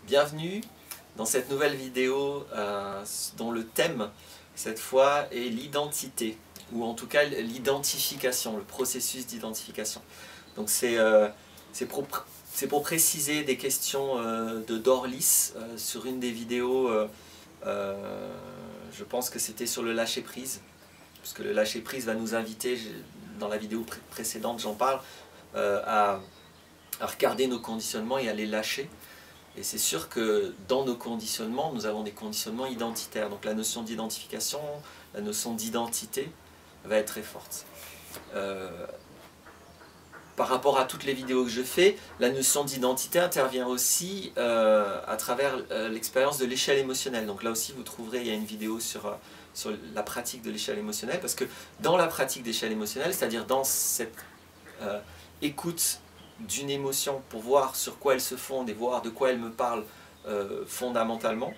Bienvenue dans cette nouvelle vidéo dont le thème cette fois est l'identité, ou en tout cas l'identification, le processus d'identification. Donc c'est pour préciser des questions de Dorlis sur une des vidéos, je pense que c'était sur le lâcher-prise, puisque le lâcher-prise va nous inviter, dans la vidéo précédente j'en parle, à regarder nos conditionnements et à les lâcher. Et c'est sûr que dans nos conditionnements, nous avons des conditionnements identitaires. Donc la notion d'identification, la notion d'identité va être très forte. Par rapport à toutes les vidéos que je fais, la notion d'identité intervient aussi à travers l'expérience de l'échelle émotionnelle. Donc là aussi, vous trouverez, il y a une vidéo sur la pratique de l'échelle émotionnelle, parce que dans la pratique d'échelle émotionnelle, c'est-à-dire dans cette écoute d'une émotion pour voir sur quoi elle se fonde et voir de quoi elle me parle fondamentalement,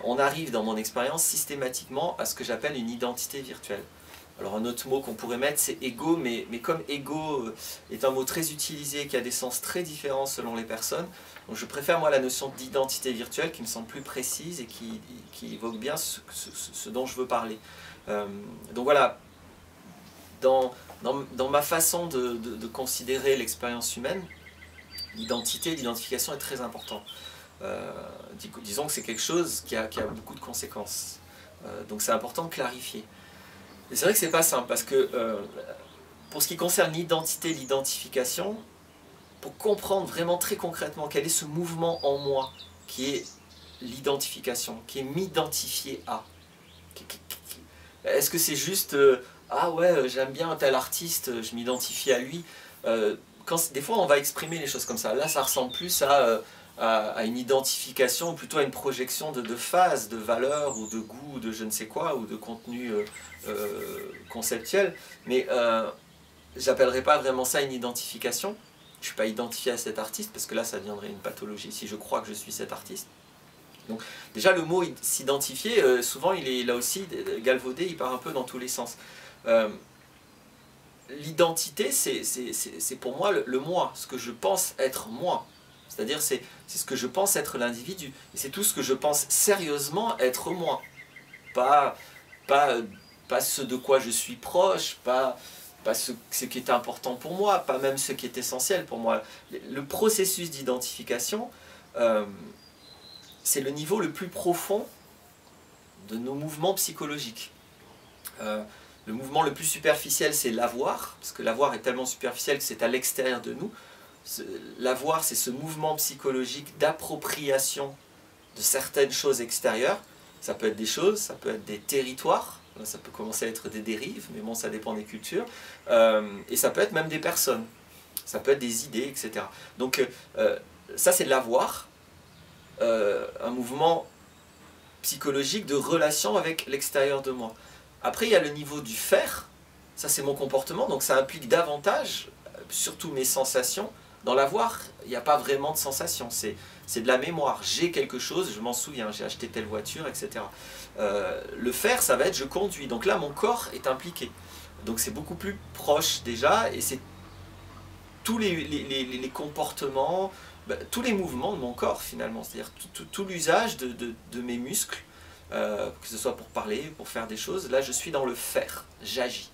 on arrive dans mon expérience systématiquement à ce que j'appelle une identité virtuelle. Alors un autre mot qu'on pourrait mettre c'est ego, mais comme ego est un mot très utilisé, qui a des sens très différents selon les personnes, donc je préfère moi la notion d'identité virtuelle qui me semble plus précise et qui évoque bien ce dont je veux parler. Donc voilà, dans ma façon de considérer l'expérience humaine, l'identité, l'identification est très important. Disons que c'est quelque chose qui a beaucoup de conséquences. Donc c'est important de clarifier. Et c'est vrai que c'est pas simple, parce que pour ce qui concerne l'identité, l'identification, pour comprendre vraiment très concrètement quel est ce mouvement en moi qui est l'identification, qui est m'identifier à. Est-ce que c'est juste ah ouais, j'aime bien un tel artiste, je m'identifie à lui. Des fois on va exprimer les choses comme ça. Là ça ressemble plus à une identification, ou plutôt à une projection de phase, de valeur, ou de goût, ou de je ne sais quoi, ou de contenu conceptuel. Mais j'appellerais pas vraiment ça une identification. Je ne suis pas identifié à cet artiste, parce que là ça deviendrait une pathologie si je crois que je suis cet artiste. Donc déjà le mot s'identifier, souvent il est là aussi galvaudé, il part un peu dans tous les sens. L'identité c'est pour moi le moi, ce que je pense être moi. C'est-à-dire c'est ce que je pense être l'individu. Et c'est tout ce que je pense sérieusement être moi. Pas ce de quoi je suis proche, pas ce qui est important pour moi, pas même ce qui est essentiel pour moi. Le processus d'identification, c'est le niveau le plus profond de nos mouvements psychologiques. Le mouvement le plus superficiel, c'est l'avoir, parce que l'avoir est tellement superficiel que c'est à l'extérieur de nous. L'avoir, c'est ce mouvement psychologique d'appropriation de certaines choses extérieures. Ça peut être des choses, ça peut être des territoires, ça peut commencer à être des dérives, mais bon, ça dépend des cultures. Et ça peut être même des personnes, ça peut être des idées, etc. Donc ça, c'est l'avoir. Un mouvement psychologique de relation avec l'extérieur de moi. Après, il y a le niveau du faire. Ça, c'est mon comportement, donc ça implique davantage, surtout mes sensations. Dans l'avoir, il n'y a pas vraiment de sensation, c'est de la mémoire. J'ai quelque chose, je m'en souviens, j'ai acheté telle voiture, etc. Le faire, ça va être je conduis. Donc là, mon corps est impliqué. Donc c'est beaucoup plus proche déjà, et c'est tous les comportements, tous les mouvements de mon corps finalement, c'est-à-dire tout l'usage de mes muscles, que ce soit pour parler, pour faire des choses. Là je suis dans le faire, j'agis.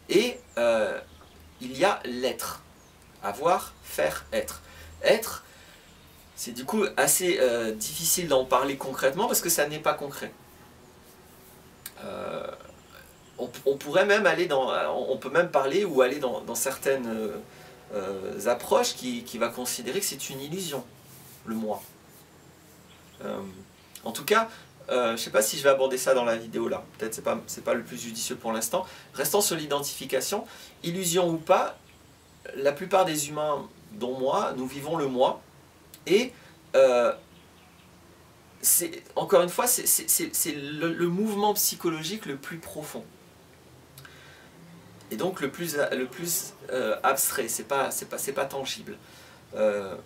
Et il y a l'être, avoir, faire, être. Être, c'est du coup assez difficile d'en parler concrètement parce que ça n'est pas concret. On pourrait même aller on peut même parler ou aller dans certaines approches qui va considérer que c'est une illusion, le moi. En tout cas, je ne sais pas si je vais aborder ça dans la vidéo là, peut-être c'est pas le plus judicieux pour l'instant. Restant sur l'identification, illusion ou pas, la plupart des humains, dont moi, nous vivons le moi, et encore une fois, c'est le mouvement psychologique le plus profond. Et donc le plus abstrait, c'est pas tangible. Je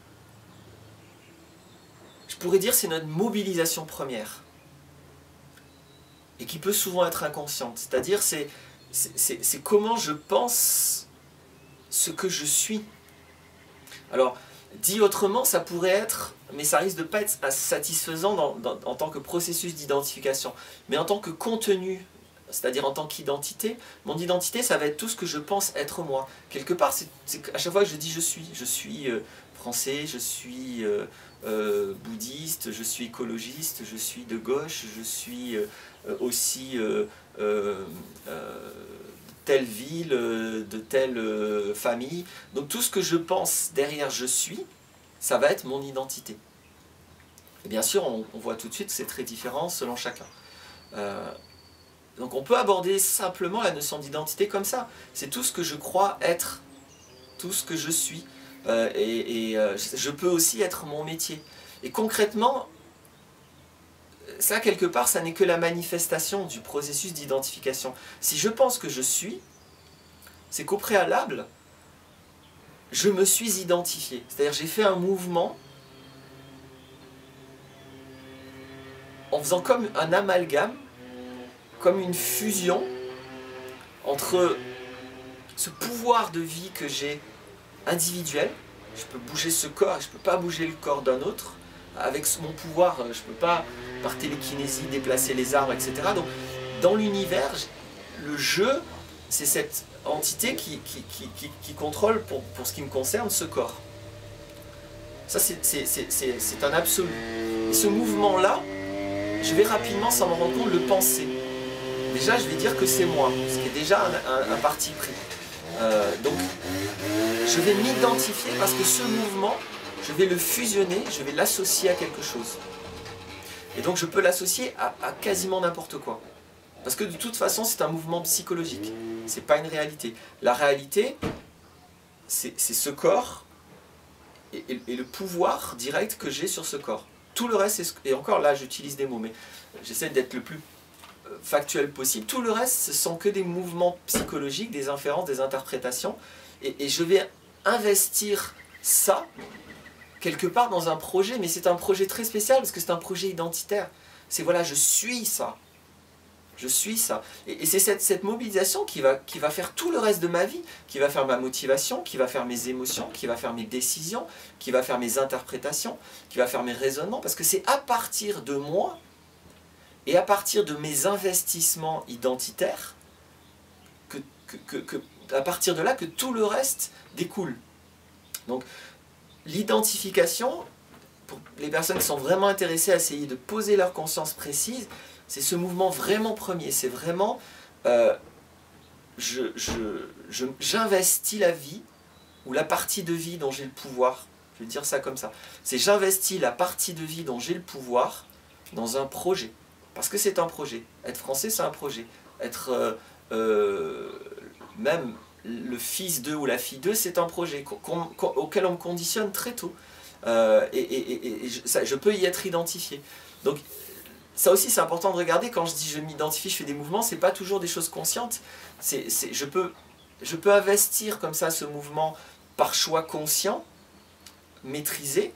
pourrais dire c'est notre mobilisation première. Et qui peut souvent être inconsciente. C'est-à-dire c'est comment je pense ce que je suis. Alors, Dit autrement, ça pourrait être, mais ça risque de ne pas être satisfaisant en tant que processus d'identification. Mais en tant que contenu, c'est-à-dire en tant qu'identité, mon identité, ça va être tout ce que je pense être moi. Quelque part, à chaque fois que je dis je suis français, je suis bouddhiste, je suis écologiste, je suis de gauche, je suis aussi telle ville, de telle famille. Donc tout ce que je pense derrière je suis, ça va être mon identité. Et bien sûr, on voit tout de suite que c'est très différent selon chacun. Donc on peut aborder simplement la notion d'identité comme ça. C'est tout ce que je crois être, tout ce que je suis. Je peux aussi être mon métier. Et concrètement, ça, quelque part, ça n'est que la manifestation du processus d'identification. Si je pense que je suis, c'est qu'au préalable, je me suis identifié. C'est-à-dire j'ai fait un mouvement en faisant comme un amalgame, comme une fusion entre ce pouvoir de vie que j'ai individuel. Je peux bouger ce corps et je ne peux pas bouger le corps d'un autre. Avec mon pouvoir, je ne peux pas, par télékinésie, déplacer les arbres, etc. Donc, dans l'univers, le jeu, c'est cette entité qui contrôle, pour ce qui me concerne, ce corps. Ça, c'est un absolu. Et ce mouvement-là, je vais rapidement, sans m'en rendre compte, le penser. Déjà, je vais dire que c'est moi, ce qui est déjà un parti pris. Donc, je vais m'identifier parce que ce mouvement, je vais le fusionner, je vais l'associer à quelque chose. Et donc je peux l'associer à quasiment n'importe quoi. Parce que de toute façon, c'est un mouvement psychologique. C'est pas une réalité. La réalité, c'est ce corps et le pouvoir direct que j'ai sur ce corps. Tout le reste, et encore là, j'utilise des mots, mais j'essaie d'être le plus factuel possible. Tout le reste, ce sont que des mouvements psychologiques, des inférences, des interprétations. Et je vais investir ça quelque part dans un projet, mais c'est un projet très spécial parce que c'est un projet identitaire. C'est voilà, je suis ça. Je suis ça. Et c'est cette mobilisation qui va faire tout le reste de ma vie, qui va faire ma motivation, qui va faire mes émotions, qui va faire mes décisions, qui va faire mes interprétations, qui va faire mes raisonnements, parce que c'est à partir de moi et à partir de mes investissements identitaires à partir de là que tout le reste découle. Donc, l'identification, pour les personnes qui sont vraiment intéressées à essayer de poser leur conscience précise, c'est ce mouvement vraiment premier. C'est vraiment, j'investis la vie, ou la partie de vie dont j'ai le pouvoir. Je vais dire ça comme ça. C'est j'investis la partie de vie dont j'ai le pouvoir dans un projet. Parce que c'est un projet. Être français, c'est un projet. Être même le fils d'eux ou la fille d'eux, c'est un projet auquel on me conditionne très tôt. Je peux y être identifié. Donc, ça aussi, c'est important de regarder. Quand je dis je m'identifie, je fais des mouvements, c'est pas toujours des choses conscientes. Je peux investir comme ça ce mouvement par choix conscient, maîtrisé,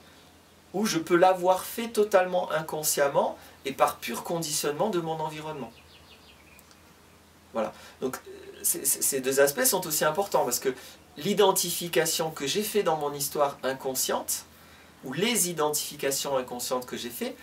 ou je peux l'avoir fait totalement inconsciemment et par pur conditionnement de mon environnement. Voilà. Donc, ces deux aspects sont aussi importants parce que l'identification que j'ai fait dans mon histoire inconsciente, ou les identifications inconscientes que j'ai fait,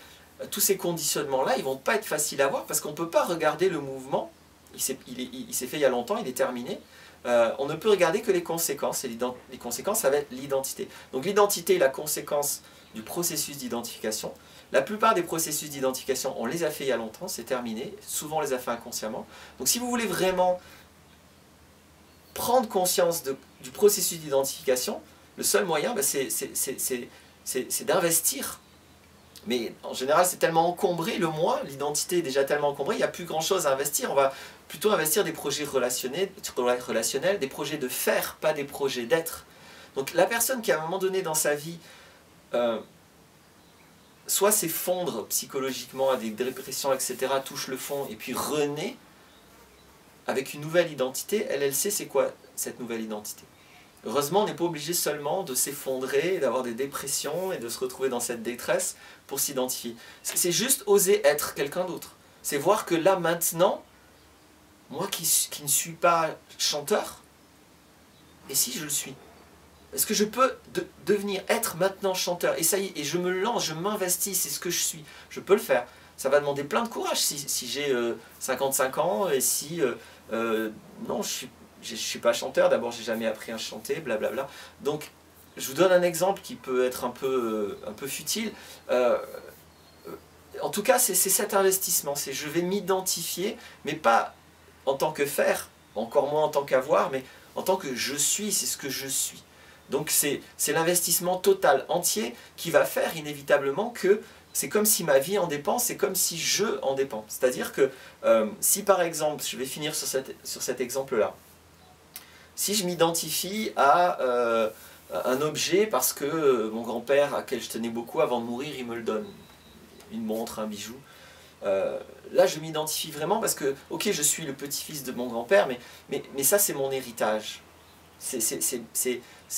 tous ces conditionnements-là, ils ne vont pas être faciles à voir parce qu'on ne peut pas regarder le mouvement, il s'est fait il y a longtemps, il est terminé, on ne peut regarder que les conséquences, et les conséquences, ça va être l'identité. Donc l'identité est la conséquence du processus d'identification. La plupart des processus d'identification, on les a fait il y a longtemps, c'est terminé, souvent on les a fait inconsciemment. Donc si vous voulez vraiment prendre conscience du processus d'identification, le seul moyen, c'est d'investir. Mais en général, c'est tellement encombré, le moi, l'identité est déjà tellement encombrée, il n'y a plus grand-chose à investir. On va plutôt investir des projets relationnels, des projets de faire, pas des projets d'être. Donc la personne qui, à un moment donné dans sa vie, soit s'effondre psychologiquement à des dépressions, etc., touche le fond, et puis renaît avec une nouvelle identité, elle sait c'est quoi cette nouvelle identité. Heureusement, on n'est pas obligé seulement de s'effondrer, d'avoir des dépressions et de se retrouver dans cette détresse pour s'identifier. C'est juste oser être quelqu'un d'autre. C'est voir que là, maintenant, moi qui ne suis pas chanteur, et si je le suis? est-ce que je peux devenir, être maintenant chanteur? Et ça y est, et je me lance, je m'investis, c'est ce que je suis. Je peux le faire. Ça va demander plein de courage si j'ai 55 ans et si... non, je suis pas chanteur, d'abord j'ai jamais appris à chanter, blablabla. Donc, je vous donne un exemple qui peut être un peu futile. En tout cas, c'est cet investissement. C'est je vais m'identifier, mais pas en tant que faire, encore moins en tant qu'avoir, mais en tant que je suis, c'est ce que je suis. Donc c'est l'investissement total, entier, qui va faire inévitablement que c'est comme si ma vie en dépend, c'est comme si je en dépends. C'est-à-dire que si par exemple, je vais finir sur cet exemple-là, si je m'identifie à un objet parce que mon grand-père, à quel je tenais beaucoup, avant de mourir, il me le donne, une montre, un bijou, là je m'identifie vraiment parce que, ok, je suis le petit-fils de mon grand-père, mais ça c'est mon héritage.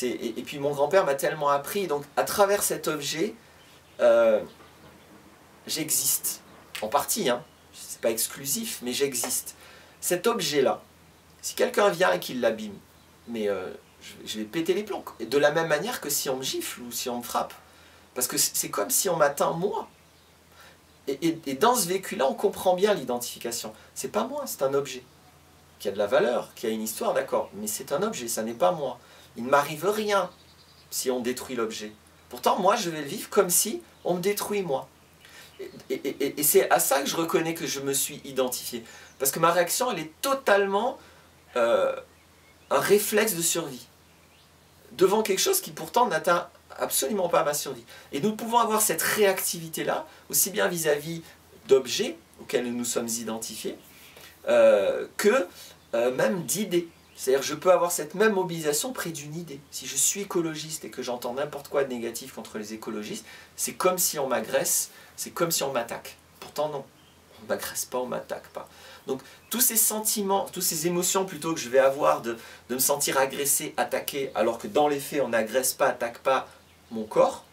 Et puis mon grand-père m'a tellement appris, donc à travers cet objet, j'existe. En partie, hein. C'est pas exclusif, mais j'existe. Cet objet-là, si quelqu'un vient et qu'il l'abîme, mais je vais péter les plombs. Et de la même manière que si on me gifle ou si on me frappe. Parce que c'est comme si on m'atteint moi. Et dans ce vécu-là, on comprend bien l'identification. C'est pas moi, c'est un objet. Qui a de la valeur, qui a une histoire, d'accord. Mais c'est un objet, ça n'est pas moi. Il ne m'arrive rien si on détruit l'objet. Pourtant, moi, je vais le vivre comme si on me détruit moi. Et c'est à ça que je reconnais que je me suis identifié. Parce que ma réaction, elle est totalement un réflexe de survie. Devant quelque chose qui pourtant n'atteint absolument pas ma survie. Et nous pouvons avoir cette réactivité-là, aussi bien vis-à-vis d'objets auxquels nous nous sommes identifiés, que même d'idées. C'est-à-dire je peux avoir cette même mobilisation près d'une idée. Si je suis écologiste et que j'entends n'importe quoi de négatif contre les écologistes, c'est comme si on m'agresse, c'est comme si on m'attaque. Pourtant non, on ne m'agresse pas, on ne m'attaque pas. Donc tous ces sentiments, toutes ces émotions plutôt que je vais avoir de me sentir agressé, attaqué, alors que dans les faits on n'agresse pas, attaque pas mon corps,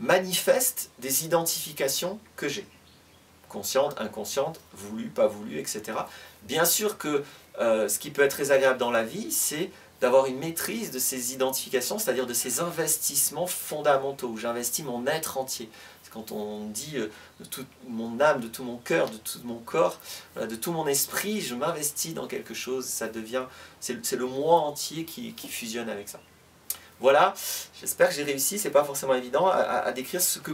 manifestent des identifications que j'ai. Consciente, inconsciente, voulue, pas voulue, etc. Bien sûr que ce qui peut être très agréable dans la vie, c'est d'avoir une maîtrise de ces identifications, c'est-à-dire de ces investissements fondamentaux, où j'investis mon être entier. Quand on dit de toute mon âme, de tout mon cœur, de tout mon corps, de tout mon esprit, je m'investis dans quelque chose, ça devient, c'est le moi entier qui fusionne avec ça. Voilà, j'espère que j'ai réussi, c'est pas forcément évident, à décrire ce que,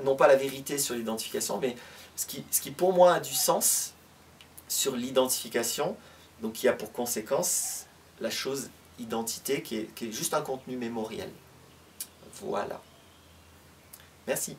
non pas la vérité sur l'identification, mais ce qui pour moi a du sens sur l'identification, donc qui a pour conséquence la chose identité qui est juste un contenu mémoriel. Voilà. Merci.